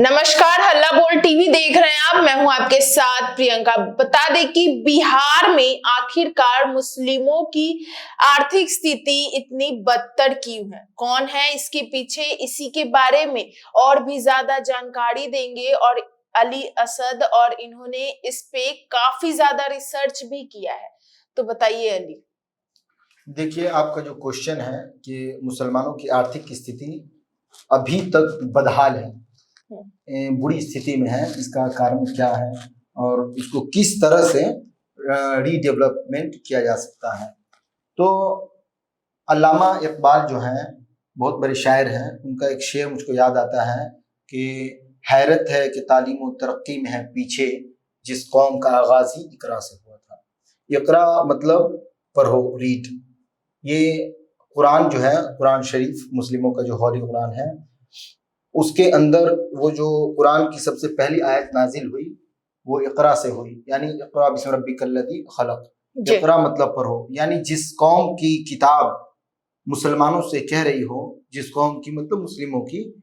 नमस्कार, हल्ला बोल टीवी देख रहे हैं आप। मैं हूं आपके साथ प्रियंका। बता दें कि बिहार में आखिरकार मुस्लिमों की आर्थिक स्थिति इतनी बदतर क्यों है, कौन है इसके पीछे, इसी के बारे में और भी ज्यादा जानकारी देंगे। और अली असद और इन्होंने इस पे काफी ज्यादा रिसर्च भी किया है। तो बताइए अली। देखिए, आपका जो क्वेश्चन है कि मुसलमानों की आर्थिक स्थिति अभी तक बदहाल है, बुरी स्थिति में है, इसका कारण क्या है और इसको किस तरह से रीडेवलपमेंट किया जा सकता है। तो अल्लामा इकबाल जो हैं, बहुत बड़े शायर हैं, उनका एक शेर मुझको याद आता है कि हैरत है कि तालीम और तरक्की में है पीछे, जिस कौम का आगाज ही इकरा से हुआ था। इकरा मतलब पढ़ो, रीड। ये कुरान जो है, कुरान शरीफ मुस्लिमों का जो हौली कुरान है, उसके अंदर वो जो कुरान की सबसे पहली आयत नाजिल हुई वो इकरा से हुई, यानी इकरा बिस्मि रब्बिकल्लज़ी खलक। इकरा मतलब पढ़ो, यानी जिस कौम की किताब मुसलमानों से कह रही हो, जिस कौम की मतलब मुस्लिमों की,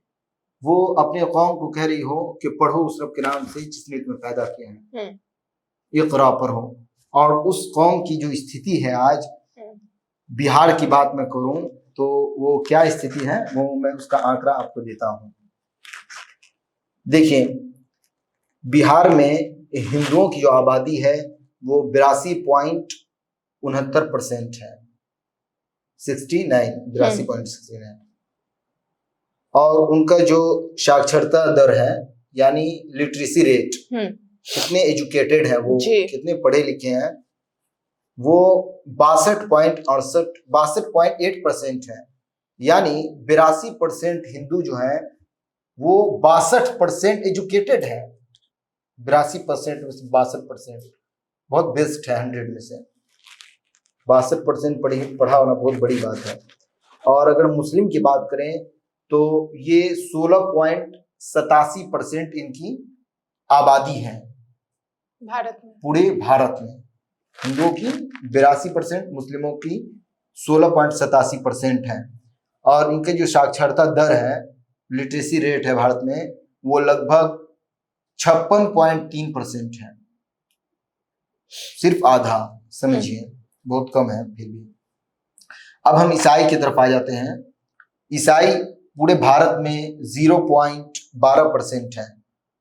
वो अपने कौम को कह रही हो कि पढ़ो उस रब के नाम से जिसने तुम्हें पैदा किया है, इकरा पढ़ो। और उस कौम की जो स्थिति है आज, बिहार की बात मैं करूं तो वो क्या स्थिति है, वो मैं उसका आंकड़ा आपको देता हूं। देखिए, बिहार में हिंदुओं की जो आबादी है वो 82.69% है, 82.69। और उनका जो साक्षरता दर है, यानी लिटरेसी रेट, कितने एजुकेटेड है वो, कितने पढ़े लिखे हैं, वो 62.8% है। यानी 82% हिंदू जो है वो 62% एजुकेटेड है। 82% में से 62% बहुत बेस्ट है। 100 में से 62% पढ़ा होना बहुत बड़ी बात है। और अगर मुस्लिम की बात करें तो ये 16.87% इनकी आबादी है भारत में, पूरे भारत में। हिंदुओं की 82%, मुस्लिमों की 16.87% है। और इनके जो साक्षरता दर है, लिटरेसी रेट है भारत में, वो लगभग 56.3% है, सिर्फ आधा, समझिए, बहुत कम है फिर भी। अब हम ईसाई की तरफ आ जाते हैं। ईसाई पूरे भारत में 0.12% है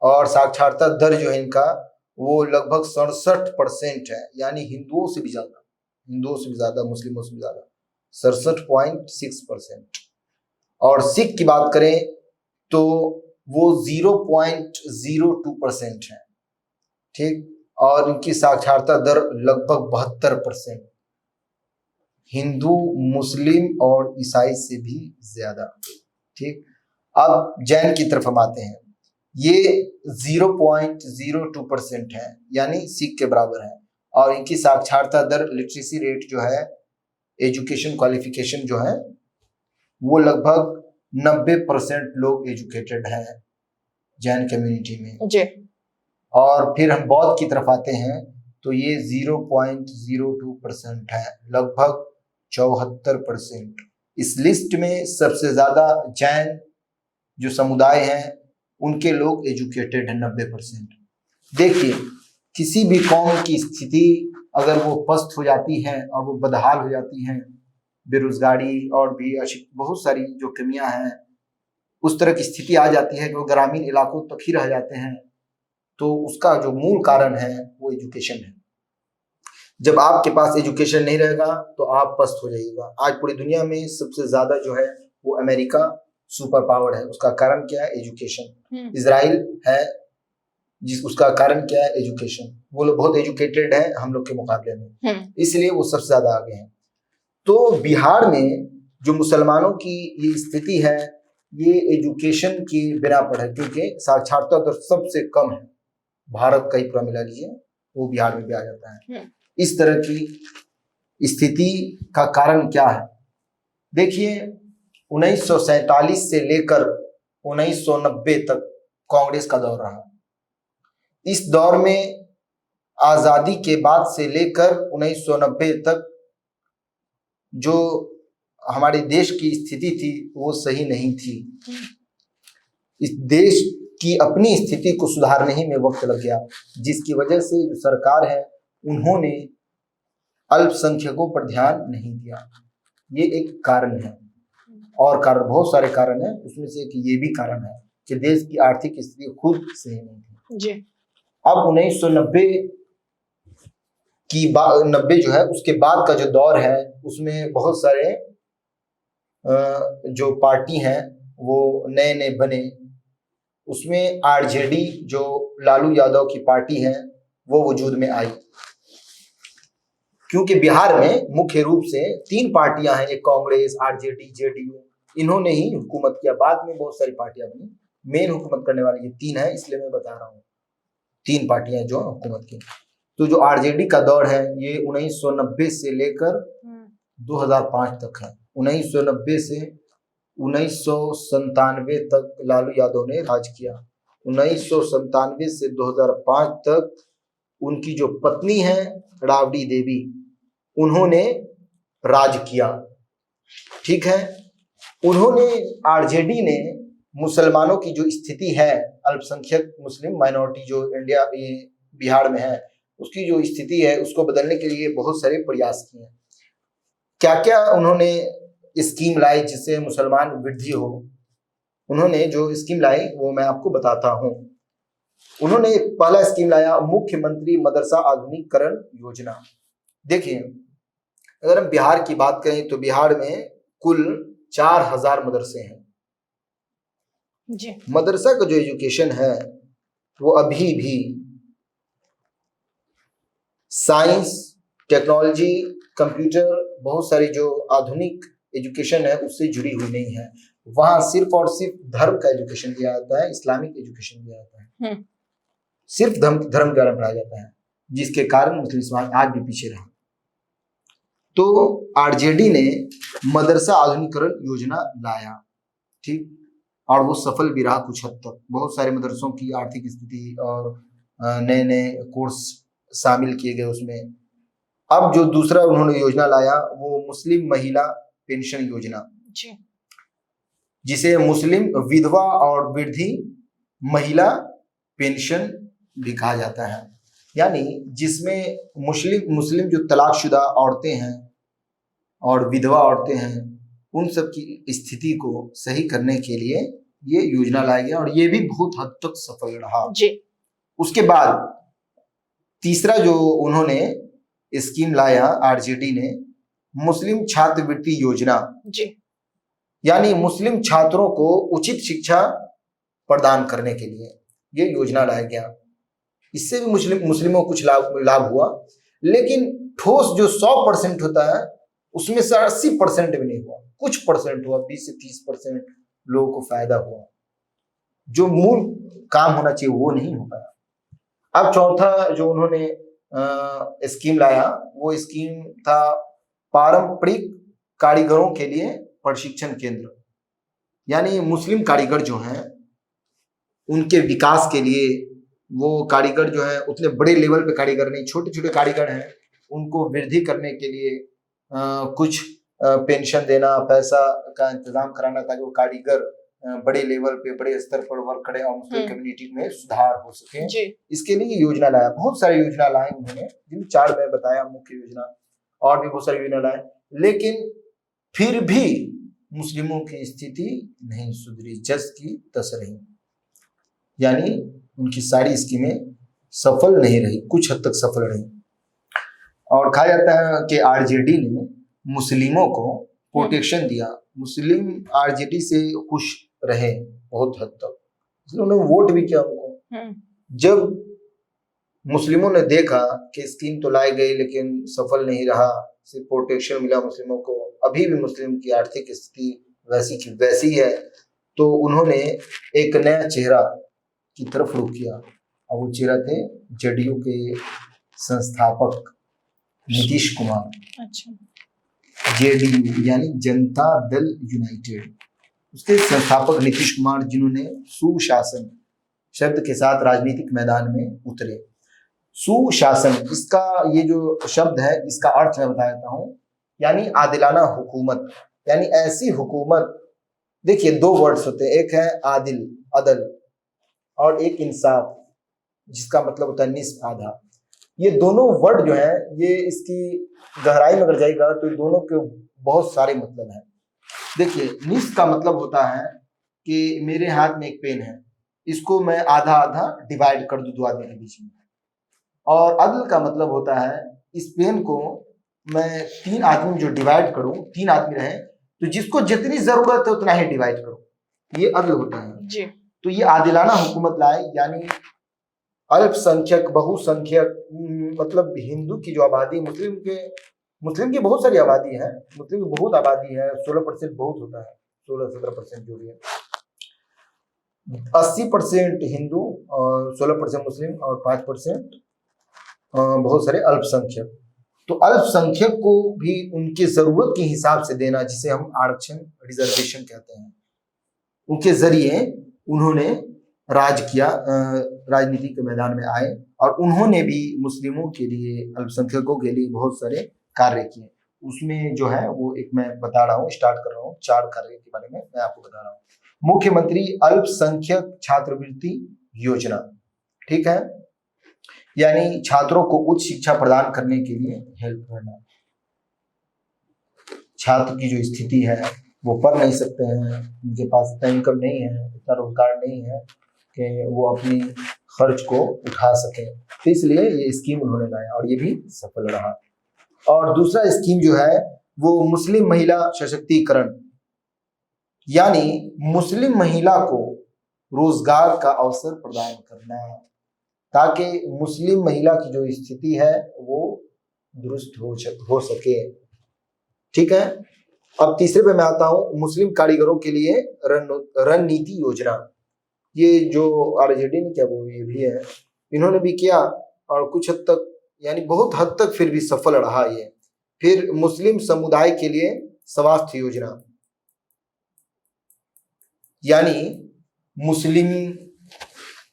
और साक्षरता दर जो है इनका वो लगभग 67% है, यानी हिंदुओं से भी ज्यादा, मुस्लिमों से भी ज्यादा, 67.6%। और सिख की बात करें तो वो 0.02% है, ठीक। और इनकी साक्षरता दर लगभग 72%, हिंदू, मुस्लिम और ईसाई से भी ज्यादा, ठीक। अब जैन की तरफ हम आते हैं। ये 0.02% है, यानी सिख के बराबर है। और इनकी साक्षरता दर, लिटरेसी रेट जो है, एजुकेशन क्वालिफिकेशन जो है, वो लगभग 90% लोग एजुकेटेड हैं जैन कम्युनिटी में जी। और फिर हम बौद्ध की तरफ आते हैं तो ये 0.02% है, लगभग 74%। इस लिस्ट में सबसे ज्यादा जैन जो समुदाय हैं उनके लोग एजुकेटेड हैं, 90%। देखिए, किसी भी कौम की स्थिति अगर वो पस्त हो जाती है और वो बदहाल हो जाती है, बेरोजगारी और भी बहुत सारी जो कमियां हैं, उस तरह की स्थिति आ जाती है कि वो ग्रामीण इलाकों तक ही रह जाते हैं, तो उसका जो मूल कारण है वो एजुकेशन है। जब आपके पास एजुकेशन नहीं रहेगा तो आप पस्त हो जाइएगा। आज पूरी दुनिया में सबसे ज्यादा जो है वो अमेरिका सुपर पावर है, उसका कारण क्या है? एजुकेशन। इजराइल है उसका कारण क्या है? एजुकेशन। वो लोग बहुत एजुकेटेड है हम लोग के मुकाबले में, इसलिए वो सबसे ज्यादा आगे हैं। तो बिहार में जो मुसलमानों की ये स्थिति है, ये एजुकेशन की बिना पर है, क्योंकि साक्षरता दर सबसे कम है। भारत का ही पूरा मिला लीजिए, वो बिहार में भी आ जाता है। इस तरह की स्थिति का कारण क्या है? देखिए, 1947 से लेकर 1990 तक कांग्रेस का दौर रहा। इस दौर में आजादी के बाद से लेकर 1990 तक जो हमारे देश की स्थिति थी वो सही नहीं थी। इस देश कि अपनी स्थिति को सुधारने ही में वक्त लग गया, जिसकी वजह से जो सरकार है उन्होंने अल्पसंख्यकों पर ध्यान नहीं दिया। ये एक कारण है, और कारण बहुत सारे कारण हैं, उसमें से एक ये भी कारण है कि देश की आर्थिक स्थिति खुद सही नहीं थी जी। अब 1990 की 90 जो है उसके बाद का जो दौर है उसमें बहुत सारे जो पार्टी हैं वो नए नए बने। उसमें आरजेडी जो लालू यादव की पार्टी है वो वजूद में आई, क्योंकि बिहार में मुख्य रूप से 3 पार्टियां हैं, एक कांग्रेस, आरजेडी, जेडीयू, इन्होंने ही हुकूमत किया। बाद में बहुत सारी पार्टियां बनी, मेन हुकूमत करने वाली ये 3 है, इसलिए मैं बता रहा हूँ 3 पार्टियां जो हुकूमत की। तो जो आरजेडी का दौर है ये 1990 से लेकर 2005 तक है। 1990 से 1997 तक लालू यादव ने राज किया। 1997 से 2005 तक उनकी जो पत्नी है राबड़ी देवी, उन्होंने राज किया। ठीक है, उन्होंने आरजेडी ने मुसलमानों की जो स्थिति है, अल्पसंख्यक मुस्लिम माइनॉरिटी जो इंडिया बिहार में है, उसकी जो स्थिति है उसको बदलने के लिए बहुत सारे प्रयास किए। क्या क्या उन्होंने स्कीम लाई जिससे मुसलमान वृद्धि हो। उन्होंने जो स्कीम लाई वो मैं आपको बताता हूँ। उन्होंने पहला स्कीम लाया मुख्यमंत्री मदरसा आधुनिकीकरण योजना। देखिए, अगर हम बिहार की बात करें तो बिहार में कुल 4000 मदरसे हैं जी। मदरसा का जो एजुकेशन है वो अभी भी साइंस, टेक्नोलॉजी, कंप्यूटर, बहुत सारी जो आधुनिक एजुकेशन है उससे जुड़ी हुई नहीं है। वहां सिर्फ और सिर्फ धर्म का एजुकेशन दिया जाता है, इस्लामिक एजुकेशन दिया जाता है, सिर्फ धर्म के बारे में पढ़ाया जाता है, जिसके कारण मुस्लिम समाज आज भी पीछे रहा। तो आरजेडी ने मदरसा आधुनिकीकरण योजना लाया, ठीक, और वो सफल भी रहा कुछ हद तक। बहुत सारे मदरसों की आर्थिक स्थिति और नए नए कोर्स शामिल किए गए उसमें। अब जो दूसरा उन्होंने योजना लाया वो मुस्लिम महिला पेंशन योजना, जिसे मुस्लिम विधवा और वृद्धि महिला पेंशन भी कहा जाता है। यानी जिसमें मुस्लिम जो तलाकशुदा औरतें हैं और विधवा औरतें हैं उन सब की स्थिति को सही करने के लिए ये योजना लाया गया, और ये भी बहुत हद तक सफल रहा जी। उसके बाद तीसरा जो उन्होंने स्कीम लाया आरजेडी ने, मुस्लिम छात्रवृत्ति योजना जी। यानी मुस्लिम छात्रों को उचित शिक्षा प्रदान करने के लिए ये योजना लाया गया। इससे भी मुस्लिमों को कुछ लाभ हुआ, लेकिन ठोस जो 100% होता है उसमें से 80% भी नहीं हुआ, कुछ परसेंट हुआ, 20 से 30% लोगों को फायदा हुआ। जो मूल काम होना चाहिए वो नहीं हो पाया। अब चौथा जो उन्होंने स्कीम लाया वो स्कीम था पारंपरिक कारीगरों के लिए प्रशिक्षण केंद्र। यानी मुस्लिम कारीगर जो हैं उनके विकास के लिए, वो कारीगर जो है उतने बड़े लेवल पे कारीगर नहीं, छोटे छोटे कारीगर हैं, उनको वृद्धि करने के लिए कुछ पेंशन देना, पैसा का इंतजाम कराना ताकि वो कारीगर बड़े लेवल पे, बड़े स्तर पर वर्क करे और मुस्लिम कम्युनिटी में सुधार हो सके। इसके लिए योजना लाया, बहुत सारी योजना लाए उन्होंने, जिन 4 मैं बताया मुख्य योजना, और भी बहुत सारी योजना लाए, लेकिन फिर भी मुस्लिमों की स्थिति नहीं सुधरी, जस की तस रही। यानी उनकी सारी स्कीमें सफल नहीं रही, कुछ हद तक सफल रही। और कहा जाता है कि आरजेडी ने मुस्लिमों को प्रोटेक्शन दिया, मुस्लिम आरजेडी से खुश रहे बहुत हद तक, इसलिए उन्होंने वोट भी किया उनको। जब मुस्लिमों ने देखा कि स्कीम तो लाई गई लेकिन सफल नहीं रहा, सिर्फ प्रोटेक्शन मिला मुस्लिमों को, अभी भी मुस्लिम की आर्थिक स्थिति वैसी की वैसी है, तो उन्होंने एक नया चेहरा की तरफ रुख किया, और वो चेहरा थे जेडीयू के संस्थापक नीतीश कुमार। अच्छा। जेडीयू यानी जनता दल यूनाइटेड, उसके संस्थापक नीतीश कुमार, जिन्होंने सुशासन शब्द के साथ राजनीतिक मैदान में उतरे। सुशासन, इसका ये जो शब्द है इसका अर्थ मैं बता देता हूँ, यानी आदिलाना हुकूमत, यानी ऐसी हुकूमत। देखिए 2 वर्ड्स होते हैं, एक है आदिल, अदल, और एक इंसाफ, जिसका मतलब होता है निस्फ, आधा। ये दोनों वर्ड जो है, ये इसकी गहराई में अगर जाएगा तो दोनों के बहुत सारे मतलब हैं। देखिए, निस्फ का मतलब होता है कि मेरे हाथ में एक पेन है, इसको मैं आधा आधा डिवाइड कर दूं दो आदमी के बीच में। और अदल का मतलब होता है इस पेन को मैं 3 आदमी में जो डिवाइड करूं, 3 आदमी रहे तो जिसको जितनी जरूरत है उतना ही डिवाइड करो, ये अदल होता है जी। तो ये आदिलाना हुकूमत लाए, यानी अल्पसंख्यक बहुसंख्यक, मतलब हिंदू की जो आबादी, मुस्लिम की बहुत सारी आबादी है, मुस्लिम की बहुत आबादी है, 16% बहुत होता है, 16-17% जो भी है, 80% हिंदू और 16% मुस्लिम और 5% बहुत सारे अल्पसंख्यक। तो अल्पसंख्यक को भी उनके जरूरत के हिसाब से देना, जिसे हम आरक्षण, रिजर्वेशन कहते हैं, उनके जरिए उन्होंने राज किया, राजनीति के मैदान में आए और उन्होंने भी मुस्लिमों के लिए, अल्पसंख्यकों के लिए बहुत सारे कार्य किए। उसमें जो है वो एक मैं बता रहा हूँ, स्टार्ट कर रहा हूँ 4 कार्य के बारे में मैं आपको बता रहा हूँ। मुख्यमंत्री अल्पसंख्यक छात्रवृत्ति योजना, ठीक है, यानी छात्रों को उच्च शिक्षा प्रदान करने के लिए हेल्प करना। छात्र की जो स्थिति है वो पढ़ नहीं सकते हैं, उनके पास इतना इनकम नहीं है, इतना रोजगार नहीं है कि वो अपनी खर्च को उठा सके, तो इसलिए ये स्कीम उन्होंने लाया और ये भी सफल रहा। और दूसरा स्कीम जो है वो मुस्लिम महिला सशक्तिकरण, यानी मुस्लिम महिला को रोजगार का अवसर प्रदान करना, ताकि मुस्लिम महिला की जो स्थिति है वो दुरुस्त हो सके, ठीक है। अब तीसरे पे मैं आता हूँ, मुस्लिम कारीगरों के लिए रणनीति योजना। ये जो आरजेडी ने क्या बोला, ये भी है, इन्होंने भी किया और कुछ हद तक, यानी बहुत हद तक फिर भी सफल रहा ये। फिर मुस्लिम समुदाय के लिए स्वास्थ्य योजना, यानी मुस्लिम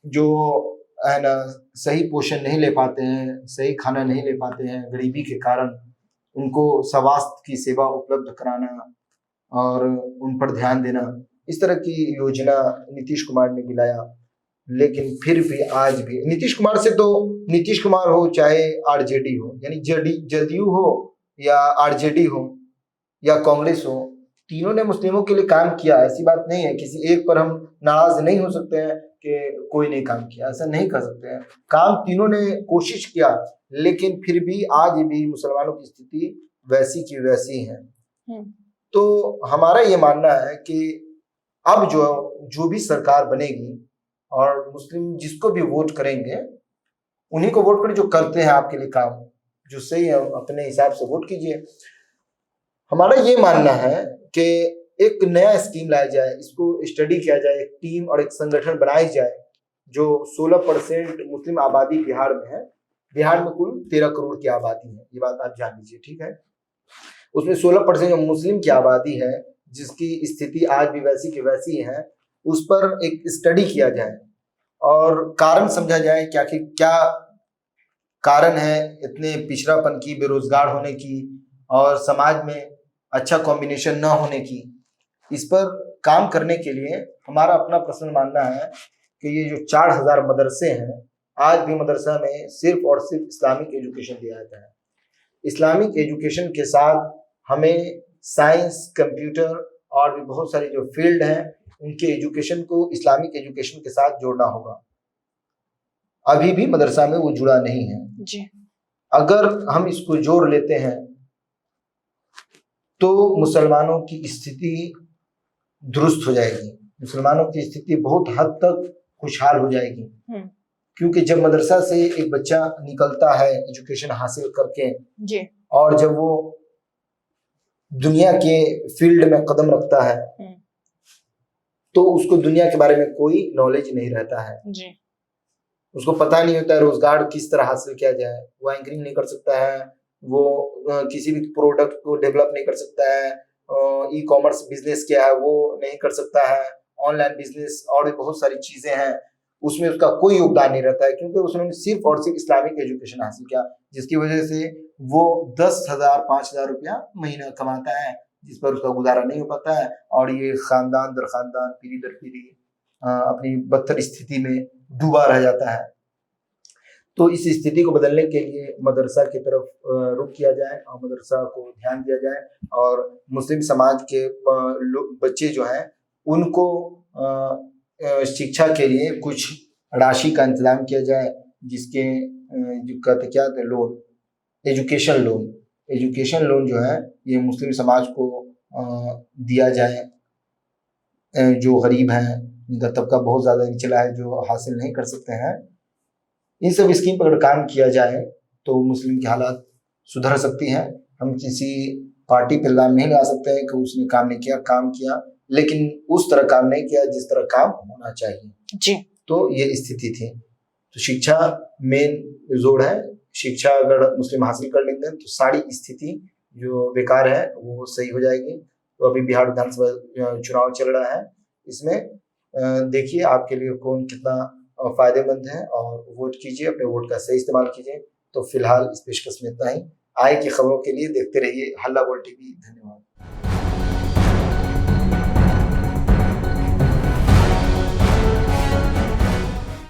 जो है ना सही पोषण नहीं ले पाते हैं, सही खाना नहीं ले पाते हैं गरीबी के कारण, उनको स्वास्थ्य की सेवा उपलब्ध कराना और उन पर ध्यान देना, इस तरह की योजना नीतीश कुमार ने भी लाया। लेकिन फिर भी आज भी नीतीश कुमार से, तो नीतीश कुमार हो चाहे आरजेडी हो, यानी जदयू हो या आरजेडी हो या कांग्रेस हो, तीनों ने मुस्लिमों के लिए काम किया, ऐसी बात नहीं है। किसी एक पर हम नाराज नहीं हो सकते हैं कि कोई नहीं काम किया, ऐसा नहीं कर सकते हैं। काम तीनों ने कोशिश किया, लेकिन फिर भी आज भी मुसलमानों की स्थिति वैसी की वैसी है। तो हमारा ये मानना है कि अब जो भी सरकार बनेगी और मुस्लिम जिसको भी वोट करेंगे, उन्हीं को वोट करें जो करते हैं आपके लिए काम, जो सही है, अपने हिसाब से वोट कीजिए। हमारा ये मानना है कि एक नया स्कीम लाया जाए, इसको स्टडी किया जाए, एक टीम और एक संगठन बनाई जाए। जो 16% मुस्लिम आबादी बिहार में है, बिहार में कुल 13 करोड़ की आबादी है, ये बात आप जान लीजिए, ठीक है। उसमें 16% मुस्लिम की आबादी है, जिसकी स्थिति आज भी वैसी की वैसी है, उस पर एक स्टडी किया जाए और कारण समझा जाए क्या कारण है इतने पिछड़ापन की, बेरोजगार होने की और समाज में अच्छा कॉम्बिनेशन न होने की। इस पर काम करने के लिए हमारा अपना पर्सनल मानना है कि ये जो 4000 मदरसे हैं, आज भी मदरसा में सिर्फ और सिर्फ इस्लामिक एजुकेशन दिया जाता है। इस्लामिक एजुकेशन के साथ हमें साइंस, कंप्यूटर और भी बहुत सारी जो फील्ड हैं, उनके एजुकेशन को इस्लामिक एजुकेशन के साथ जोड़ना होगा। अभी भी मदरसा में वो जुड़ा नहीं है जी। अगर हम इसको जोड़ लेते हैं तो मुसलमानों की स्थिति दुरुस्त हो जाएगी, मुसलमानों की स्थिति बहुत हद तक खुशहाल हो जाएगी। क्योंकि जब मदरसा से एक बच्चा निकलता है एजुकेशन हासिल करके जी, और जब वो दुनिया के फील्ड में कदम रखता है तो उसको दुनिया के बारे में कोई नॉलेज नहीं रहता है जी। उसको पता नहीं होता है रोजगार किस तरह हासिल किया जाए। वो एंकरिंग नहीं कर सकता है, वो किसी भी प्रोडक्ट को डेवलप नहीं कर सकता है, ई कॉमर्स बिजनेस क्या है वो नहीं कर सकता है, ऑनलाइन बिजनेस और भी बहुत सारी चीजें हैं, उसमें उसका कोई योगदान नहीं रहता है, क्योंकि उसने सिर्फ और सिर्फ इस्लामिक एजुकेशन हासिल किया, जिसकी वजह से वो 10,000 5,000 रुपया महीना कमाता है, जिस पर उसका गुजारा नहीं हो पाता है। और ये खानदान दर खानदान, पीढ़ी दर पीढ़ी अपनी बदतर स्थिति में डूबा रह जाता है। तो इस स्थिति को बदलने के लिए मदरसा की तरफ रुख किया जाए और मदरसा को ध्यान दिया जाए और मुस्लिम समाज के बच्चे जो हैं उनको शिक्षा के लिए कुछ राशि का इंतजाम किया जाए, जिसके जो कहते क्या थे लोन, एजुकेशन लोन जो है ये मुस्लिम समाज को दिया जाए। जो गरीब हैं, इनका तबका बहुत ज़्यादा निचला है, जो हासिल नहीं कर सकते हैं, इन सब स्कीम पर अगर काम किया जाए तो मुस्लिम की हालात सुधर सकती हैं। हम किसी पार्टी पर इल्जाम नहीं लगा सकते हैं कि उसने काम नहीं किया, काम किया लेकिन उस तरह काम नहीं किया जिस तरह काम होना चाहिए जी। तो ये स्थिति थी। तो शिक्षा मेन जोड़ है, शिक्षा अगर मुस्लिम हासिल कर लेंगे तो सारी स्थिति जो बेकार है वो सही हो जाएगी। तो अभी बिहार विधानसभा चुनाव चल रहा है, इसमें देखिए आपके लिए कौन कितना फायदेमंद है और वोट कीजिए, अपने वोट का सही इस्तेमाल कीजिए। तो फिलहाल इस पेशकश में इतना ही। आगे की खबरों के लिए देखते रहिए हल्ला बोल टीवी। धन्यवाद।